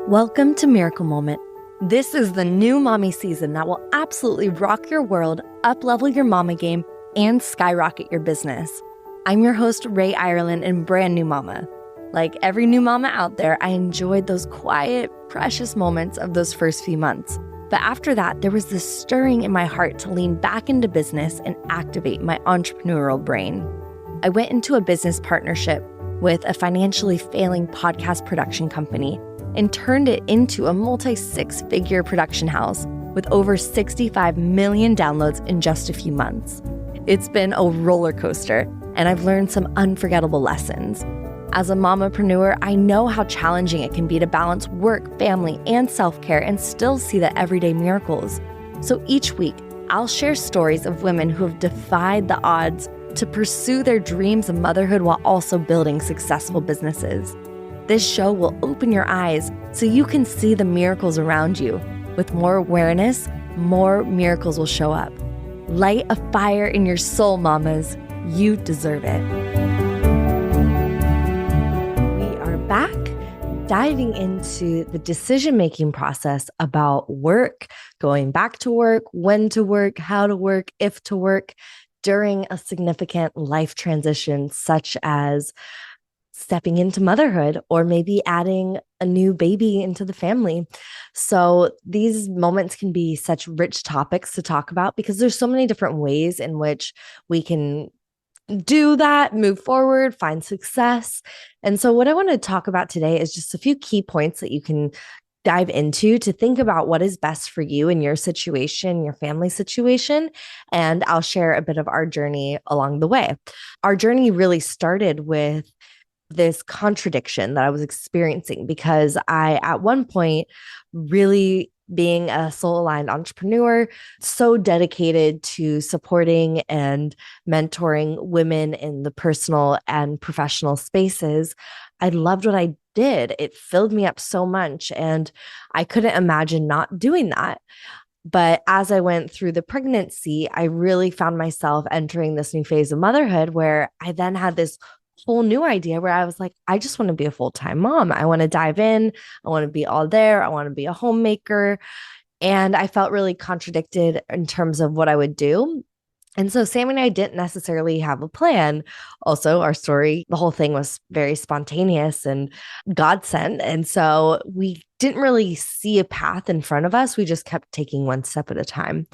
Welcome to Miracle Moment. This is the new mommy season that will absolutely rock your world, up-level your mama game, and skyrocket your business. I'm your host, Ray Irelan, and brand new mama. Like every new mama out there, I enjoyed those quiet, precious moments of those first few months. But after that, there was this stirring in my heart to lean back into business and activate my entrepreneurial brain. I went into a business partnership with a financially failing podcast production company and turned it into a multi-six-figure production house with over 65 million downloads in just a few months. It's been a roller coaster, and I've learned some unforgettable lessons. As a mamapreneur, I know how challenging it can be to balance work, family, and self-care and still see the everyday miracles. So each week, I'll share stories of women who have defied the odds to pursue their dreams of motherhood while also building successful businesses. This show will open your eyes so you can see the miracles around you. With more awareness, more miracles will show up. Light a fire in your soul, mamas. You deserve it. We are back diving into the decision-making process about work, going back to work, when to work, how to work, if to work during a significant life transition such as stepping into motherhood or maybe adding a new baby into the family. So these moments can be such rich topics to talk about because there's so many different ways in which we can do that, move forward, find success. And so what I want to talk about today is just a few key points that you can dive into to think about what is best for you in your situation, your family situation. And I'll share a bit of our journey along the way. Our journey really started with this contradiction that I was experiencing because I, at one point, really being a soul-aligned entrepreneur, so dedicated to supporting and mentoring women in the personal and professional spaces, I loved what I did. It filled me up so much, and I couldn't imagine not doing that. But as I went through the pregnancy, I really found myself entering this new phase of motherhood where I then had this whole new idea where I was like, I just want to be a full-time mom. I want to dive in. I want to be all there. I want to be a homemaker. And I felt really contradicted in terms of what I would do. And so Sam and I didn't necessarily have a plan. Also, our story, the whole thing was very spontaneous and God sent. And so we didn't really see a path in front of us. We just kept taking one step at a time.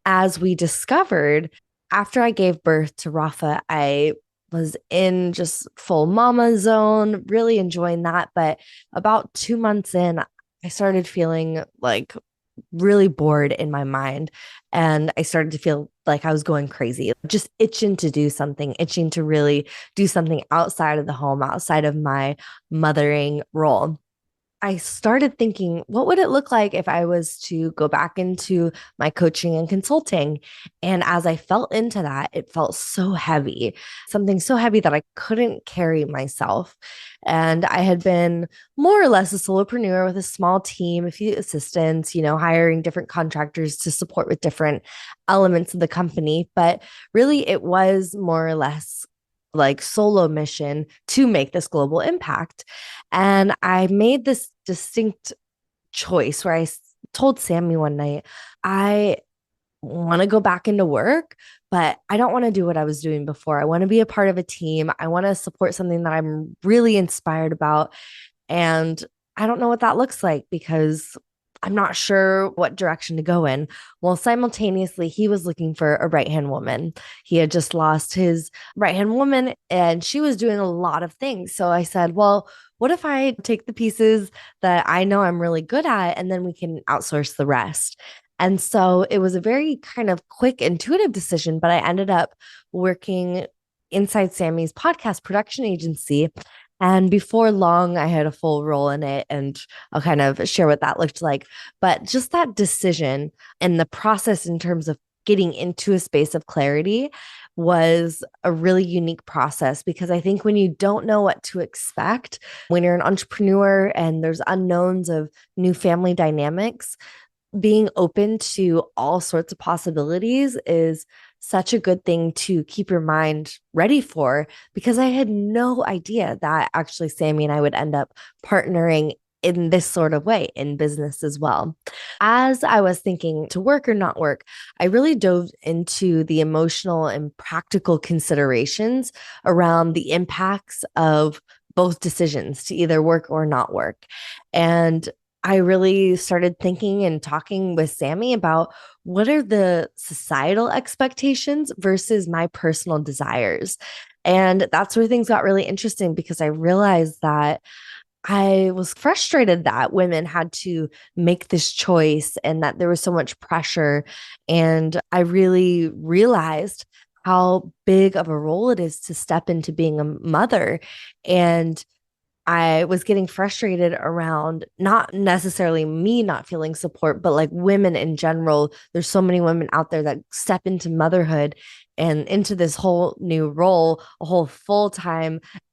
As we discovered, after I gave birth to Rafa, I was in just full mama zone, really enjoying that. But about 2 months in, I started feeling like really bored in my mind. And I started to feel like I was going crazy, just itching to do something, itching to really do something outside of the home, outside of my mothering role. I started thinking, what would it look like if I was to go back into my coaching and consulting? And as I felt into that, it felt so heavy, something so heavy that I couldn't carry myself. And I had been more or less a solopreneur with a small team, a few assistants, hiring different contractors to support with different elements of the company. But really, it was more or less like solo mission to make this global impact. And I made this distinct choice where I told Sammy one night, I want to go back into work, but I don't want to do what I was doing before. I want to be a part of a team. I want to support something that I'm really inspired about. And I don't know what that looks like because I'm not sure what direction to go in. Well, simultaneously, he was looking for a right-hand woman. He had just lost his right-hand woman and she was doing a lot of things. So I said, well, what if I take the pieces that I know I'm really good at and then we can outsource the rest? And so it was a very kind of quick, intuitive decision, but I ended up working inside Sammy's podcast production agency. And before long, I had a full role in it, and I'll kind of share what that looked like. But just that decision and the process in terms of getting into a space of clarity was a really unique process because I think when you don't know what to expect, when you're an entrepreneur and there's unknowns of new family dynamics, being open to all sorts of possibilities is such a good thing to keep your mind ready for, because I had no idea that actually Sammy and I would end up partnering in this sort of way in business as well. As I was thinking to work or not work, I really dove into the emotional and practical considerations around the impacts of both decisions to either work or not work. And I really started thinking and talking with Sammy about what are the societal expectations versus my personal desires. And that's where things got really interesting because I realized that I was frustrated that women had to make this choice and that there was so much pressure. And I really realized how big of a role it is to step into being a mother. And I was getting frustrated around not necessarily me not feeling support, but like women in general. There's so many women out there that step into motherhood and into this whole new role, a whole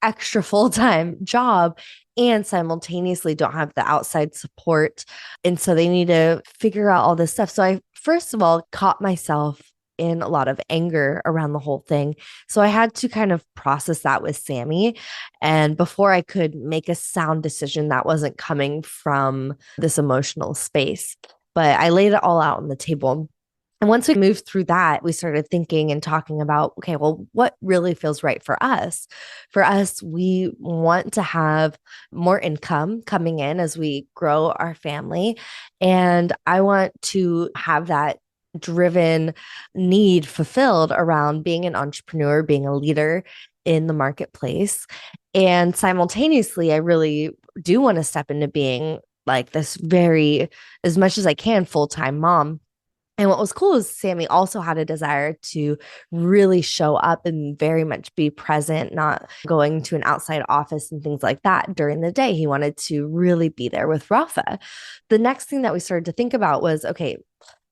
extra full time job, and simultaneously don't have the outside support. And so they need to figure out all this stuff. So I, first of all, caught myself in a lot of anger around the whole thing. So I had to kind of process that with Sammy. And before I could make a sound decision that wasn't coming from this emotional space, but I laid it all out on the table. And once we moved through that, we started thinking and talking about, okay, well, what really feels right for us? For us, we want to have more income coming in as we grow our family. And I want to have that driven need fulfilled around being an entrepreneur, being a leader in the marketplace. And simultaneously, I really do want to step into being like this very, as much as I can, full-time mom. And what was cool is Sammy also had a desire to really show up and very much be present, not going to an outside office and things like that during the day. He wanted to really be there with Rafa. The next thing that we started to think about was, okay,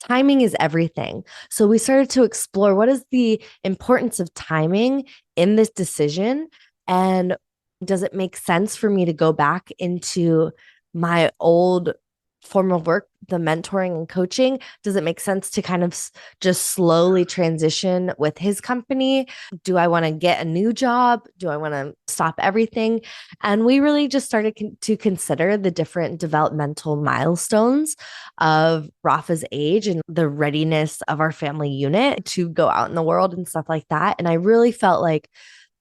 timing is everything. So we started to explore what is the importance of timing in this decision. And does it make sense for me to go back into my old form of work, the mentoring and coaching? Does it make sense to kind of just slowly transition with his company? Do I want to get a new job? Do I want to stop everything? And we really just started to consider the different developmental milestones of Rafa's age and the readiness of our family unit to go out in the world and stuff like that. And I really felt like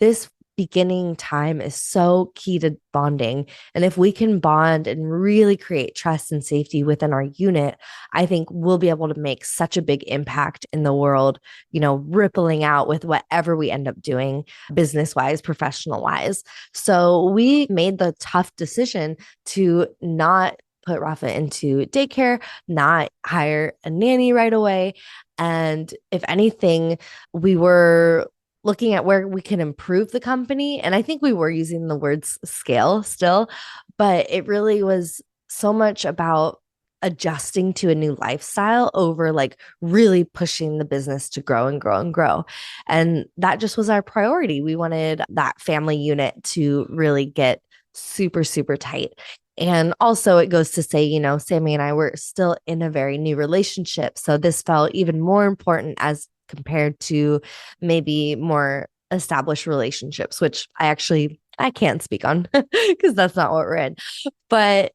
this beginning time is so key to bonding. And if we can bond and really create trust and safety within our unit, I think we'll be able to make such a big impact in the world, rippling out with whatever we end up doing business wise, professional wise. So we made the tough decision to not put Rafa into daycare, not hire a nanny right away. And if anything, we were looking at where we can improve the company. And I think we were using the words scale still, but it really was so much about adjusting to a new lifestyle over like really pushing the business to grow and grow and grow. And that just was our priority. We wanted that family unit to really get super, super tight. And also, it goes to say, Sammy and I were still in a very new relationship. So this felt even more important as compared to maybe more established relationships, which I can't speak on because that's not what we're in. But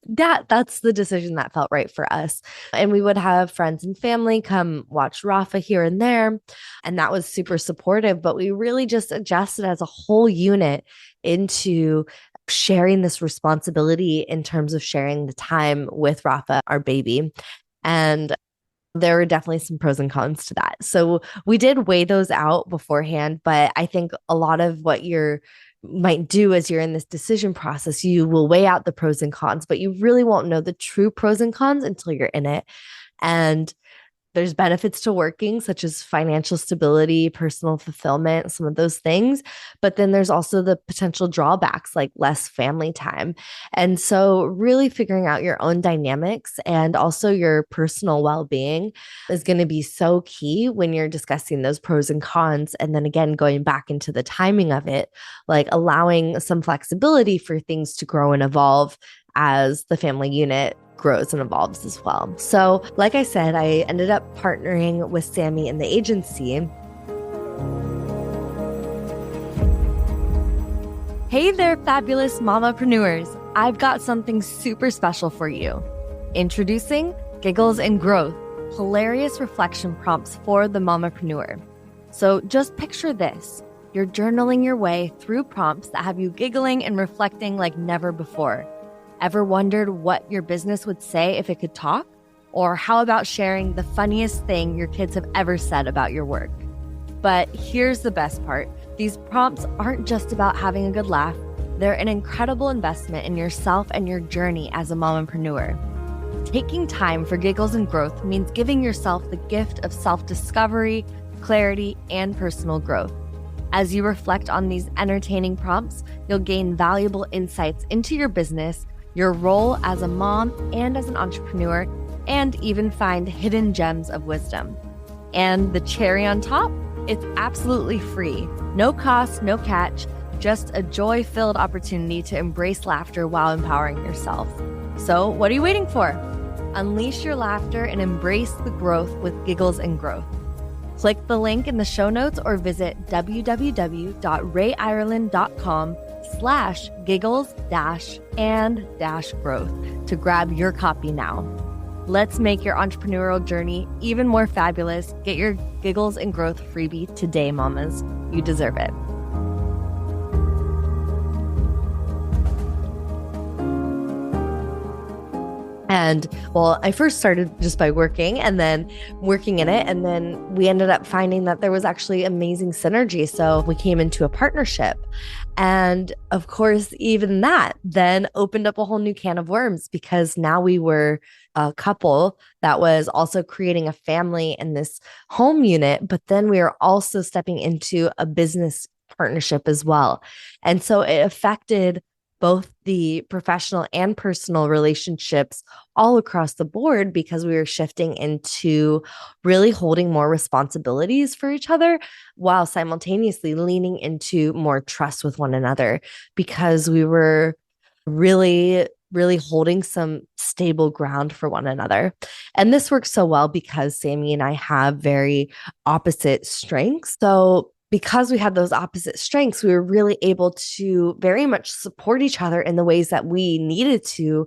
that's the decision that felt right for us. And we would have friends and family come watch Rafa here and there. And that was super supportive. But we really just adjusted as a whole unit into sharing this responsibility in terms of sharing the time with Rafa, our baby. And there were definitely some pros and cons to that. So we did weigh those out beforehand, but I think a lot of what you might do as you're in this decision process, you will weigh out the pros and cons, but you really won't know the true pros and cons until you're in it. And there's benefits to working, such as financial stability, personal fulfillment, some of those things. But then there's also the potential drawbacks like less family time. And so really figuring out your own dynamics and also your personal well-being is going to be so key when you're discussing those pros and cons. And then again, going back into the timing of it, like allowing some flexibility for things to grow and evolve as the family unit grows and evolves as well. So, like I said, I ended up partnering with Sammy in the agency. Hey there, fabulous mamapreneurs. I've got something super special for you. Introducing Giggles and Growth, hilarious reflection prompts for the mompreneur. So just picture this. You're journaling your way through prompts that have you giggling and reflecting like never before. Ever wondered what your business would say if it could talk? Or how about sharing the funniest thing your kids have ever said about your work? But here's the best part. These prompts aren't just about having a good laugh. They're an incredible investment in yourself and your journey as a mompreneur. Taking time for giggles and growth means giving yourself the gift of self-discovery, clarity, and personal growth. As you reflect on these entertaining prompts, you'll gain valuable insights into your business, your role as a mom and as an entrepreneur, and even find hidden gems of wisdom. And the cherry on top? It's absolutely free. No cost, no catch, just a joy-filled opportunity to embrace laughter while empowering yourself. So what are you waiting for? Unleash your laughter and embrace the growth with Giggles and Growth. Click the link in the show notes or visit www.rayirelan.com/giggles-and-growth to grab your copy now. Let's make your entrepreneurial journey even more fabulous. Get your Giggles and Growth freebie today, mamas. You deserve it. And well, I first started just by working and then working in it. And then we ended up finding that there was actually amazing synergy. So we came into a partnership. And of course, even that then opened up a whole new can of worms because now we were a couple that was also creating a family in this home unit. But then we are also stepping into a business partnership as well. And so it affected both the professional and personal relationships all across the board because we were shifting into really holding more responsibilities for each other while simultaneously leaning into more trust with one another because we were really holding some stable ground for one another. And this works so well because Sammy and I have very opposite strengths. So because we had those opposite strengths, we were really able to very much support each other in the ways that we needed to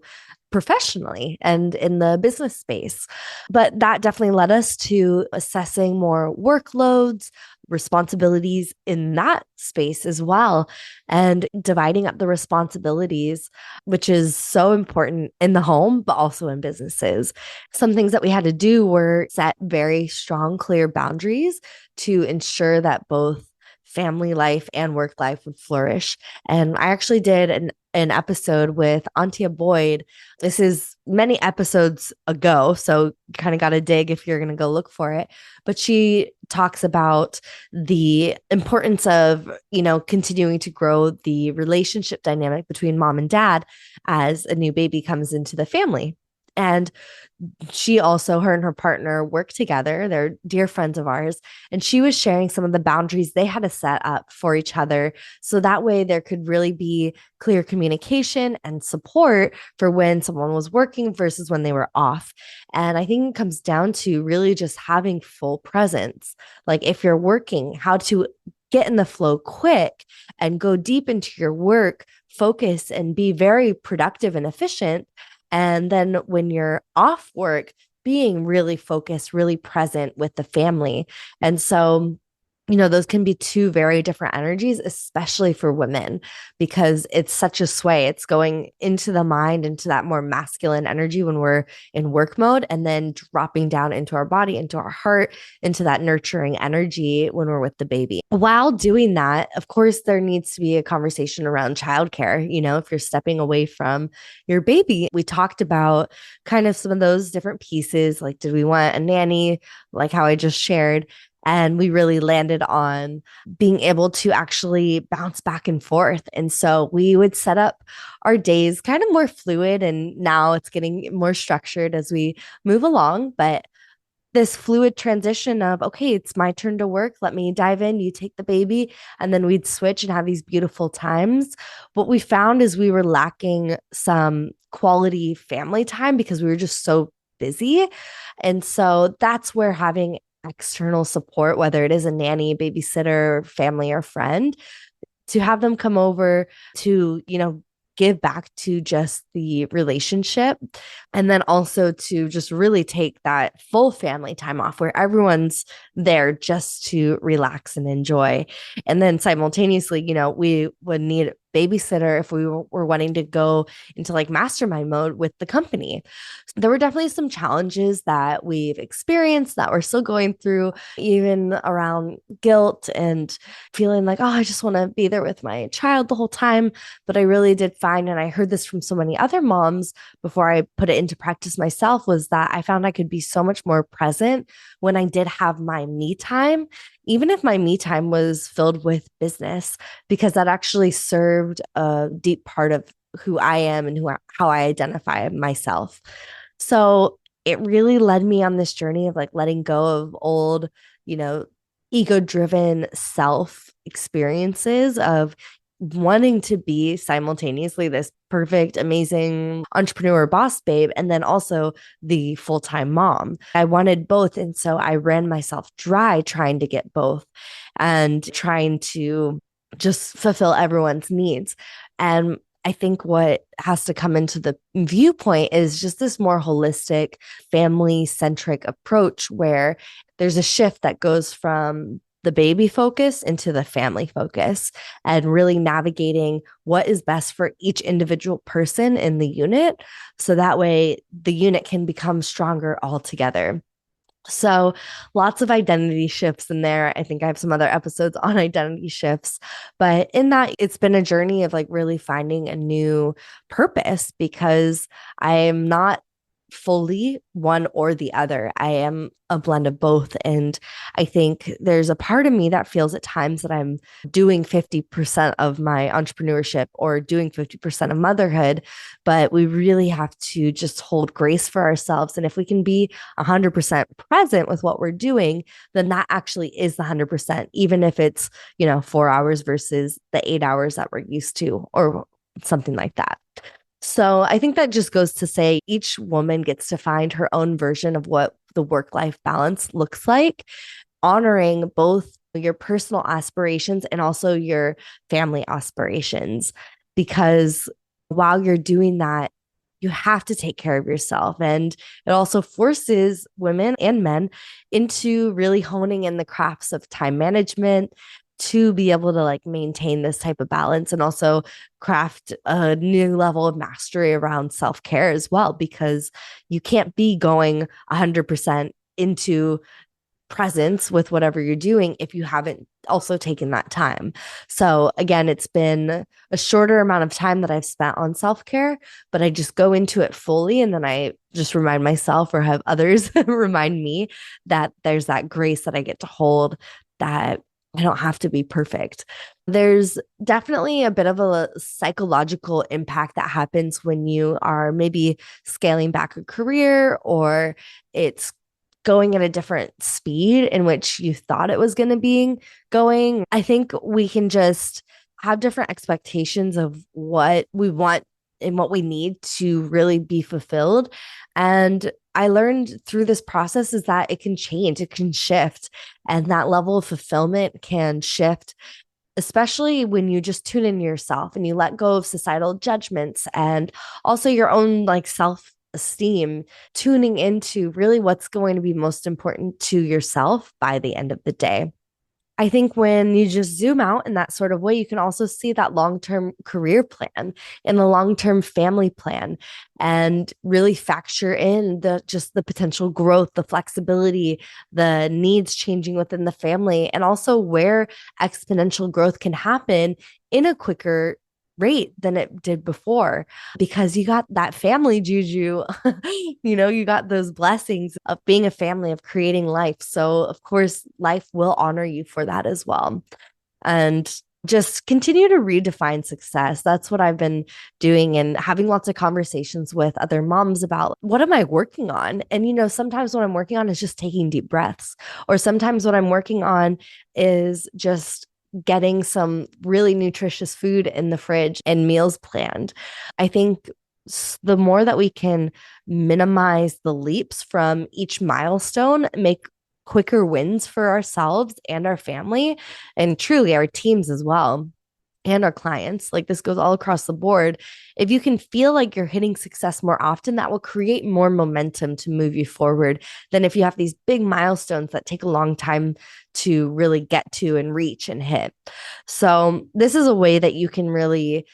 professionally and in the business space. But that definitely led us to assessing more workloads, responsibilities in that space as well, and dividing up the responsibilities, which is so important in the home, but also in businesses. Some things that we had to do were set very strong, clear boundaries to ensure that both family life and work life would flourish. And I actually did an episode with Auntie Boyd. This is many episodes ago, so kind of got to dig if you're going to go look for it. But she talks about the importance of, continuing to grow the relationship dynamic between mom and dad as a new baby comes into the family. And her and her partner work together. They're dear friends of ours. And she was sharing some of the boundaries they had to set up for each other. So that way there could really be clear communication and support for when someone was working versus when they were off. And I think it comes down to really just having full presence. Like if you're working, how to get in the flow quick and go deep into your work, focus and be very productive and efficient. And then when you're off work, being really focused, really present with the family. And so, those can be two very different energies, especially for women, because it's such a sway. It's going into the mind, into that more masculine energy when we're in work mode, and then dropping down into our body, into our heart, into that nurturing energy when we're with the baby. While doing that, of course, there needs to be a conversation around childcare. If you're stepping away from your baby, we talked about kind of some of those different pieces. Like, did we want a nanny? Like how I just shared. And we really landed on being able to actually bounce back and forth. And so we would set up our days kind of more fluid. And now it's getting more structured as we move along. But this fluid transition of, okay, it's my turn to work. Let me dive in. You take the baby. And then we'd switch and have these beautiful times. What we found is we were lacking some quality family time because we were just so busy. And so that's where having external support, whether it is a nanny, babysitter, family, or friend, to have them come over to, give back to just the relationship. And then also to just really take that full family time off where everyone's there just to relax and enjoy. And then simultaneously, we would need a babysitter if we were wanting to go into like mastermind mode with the company. There were definitely some challenges that we've experienced that we're still going through, even around guilt and feeling like, oh, I just want to be there with my child the whole time. But I really did find, and I heard this from so many other moms before I put it into practice myself, was that I found I could be so much more present when I did have my me time, even if my me time was filled with business, because that actually served a deep part of who I am and how I identify myself. So it really led me on this journey of like letting go of old, you know, ego driven self experiences of wanting to be simultaneously this perfect, amazing entrepreneur boss babe, and then also the full time mom. I wanted both. And so I ran myself dry trying to get both and trying to just fulfill everyone's needs. And I think what has to come into the viewpoint is just this more holistic, family centric approach where there's a shift that goes from the baby focus into the family focus and really navigating what is best for each individual person in the unit. So that way the unit can become stronger all together. So lots of identity shifts in there. I think I have some other episodes on identity shifts, but in that, it's been a journey of like really finding a new purpose because I am not fully one or the other. I am a blend of both. And I think there's a part of me that feels at times that I'm doing 50% of my entrepreneurship or doing 50% of motherhood, but we really have to just hold grace for ourselves. And if we can be 100% present with what we're doing, then that actually is the 100%, even if it's, 4 hours versus the 8 hours that we're used to or something like that. So I think that just goes to say each woman gets to find her own version of what the work life balance looks like, honoring both your personal aspirations and also your family aspirations. Because while you're doing that, you have to take care of yourself. And it also forces women and men into really honing in the crafts of time management to be able to like maintain this type of balance and also craft a new level of mastery around self-care as well, because you can't be going 100% into presence with whatever you're doing if you haven't also taken that time. So again, it's been a shorter amount of time that I've spent on self-care, but I just go into it fully and then I just remind myself or have others remind me that there's that grace that I get to hold, that I don't have to be perfect. There's definitely a bit of a psychological impact that happens when you are maybe scaling back a career or it's going at a different speed in which you thought it was going to be going. I think we can just have different expectations of what we want and what we need to really be fulfilled. And I learned through this process is that it can change, it can shift, and that level of fulfillment can shift, especially when you just tune in yourself and you let go of societal judgments and also your own like self esteem, tuning into really what's going to be most important to yourself by the end of the day. I think when you just zoom out in that sort of way, you can also see that long term career plan and the long term family plan and really factor in the potential growth, the flexibility, the needs changing within the family, and also where exponential growth can happen in a quicker rate than it did before because you got that family juju. You got those blessings of being a family, of creating life. So of course life will honor you for that as well. And just continue to redefine success. That's what I've been doing and having lots of conversations with other moms about what am I working on? And sometimes what I'm working on is just taking deep breaths, or sometimes what I'm working on is just getting some really nutritious food in the fridge and meals planned. I think the more that we can minimize the leaps from each milestone, make quicker wins for ourselves and our family, and truly our teams as well, and our clients, like this goes all across the board. If you can feel like you're hitting success more often, that will create more momentum to move you forward than if you have these big milestones that take a long time to really get to and reach and hit. So, this is a way that you can really,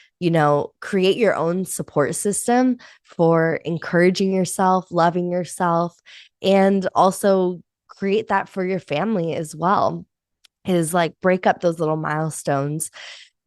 create your own support system for encouraging yourself, loving yourself, and also create that for your family as well. Is like break up those little milestones.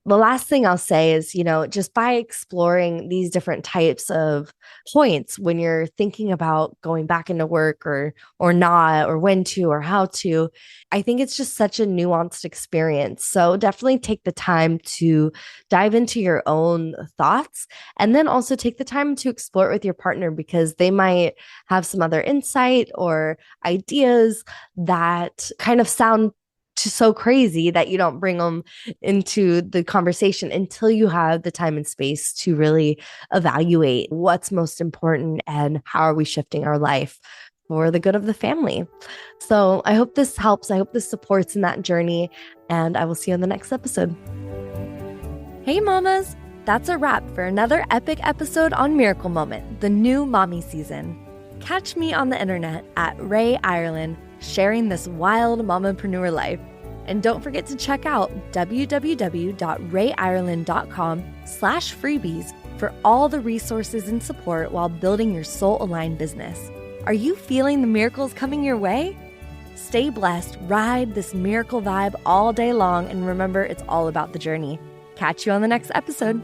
The last thing I'll say is, just by exploring these different types of points when you're thinking about going back into work or not, or when to or how to, I think it's just such a nuanced experience. So definitely take the time to dive into your own thoughts, and then also take the time to explore it with your partner, because they might have some other insight or ideas that kind of sound so crazy that you don't bring them into the conversation until you have the time and space to really evaluate what's most important and how are we shifting our life for the good of the family. So I hope this helps. I hope this supports in that journey, and I will see you on the next episode. Hey mamas, that's a wrap for another epic episode on Miracle Moment, the new mommy season. Catch me on the internet at Ray Irelan, sharing this wild mompreneur life. And don't forget to check out www.rayirelan.com/freebies for all the resources and support while building your soul-aligned business. Are you feeling the miracles coming your way? Stay blessed, ride this miracle vibe all day long, and remember, it's all about the journey. Catch you on the next episode.